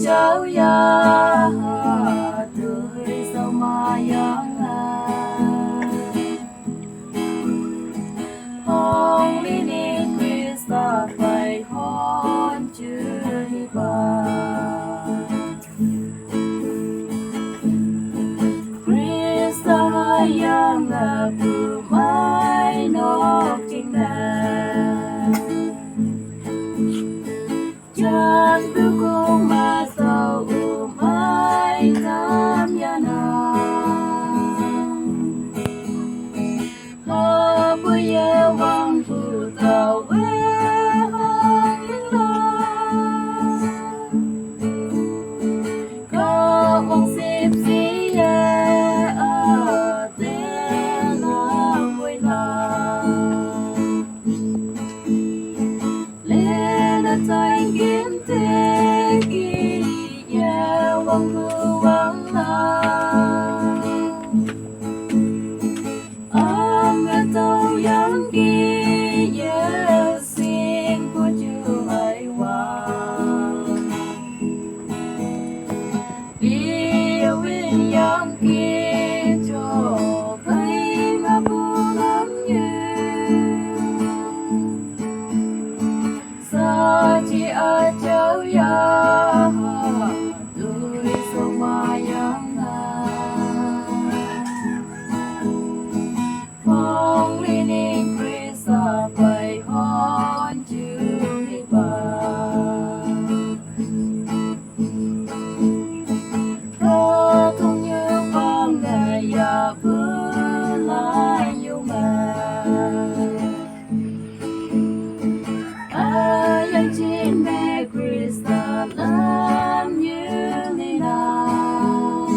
cháu ya tươi sao mà yang hong li ni Krista phải hôn chưa đi bà Krista yang là bù mai nóc chính là Chan tu kung masaw umay kamyanan Habuyewang putaw hong lang Kawang sip siya atin amoy lang Lena tay kiếm thế kỷ nhà vang hư vang lang Ang atau yang ki ya xin của chưa ai vang Yêu in yang ki cho thấy mà buồn như Sa chỉ ở cháu ya tươi sao mà yang Phong li ni Krista phải hôn chưa đi bà Có không như con ngày ya bước lại yêu mà Yang trên mẹ Krista làm như thế nào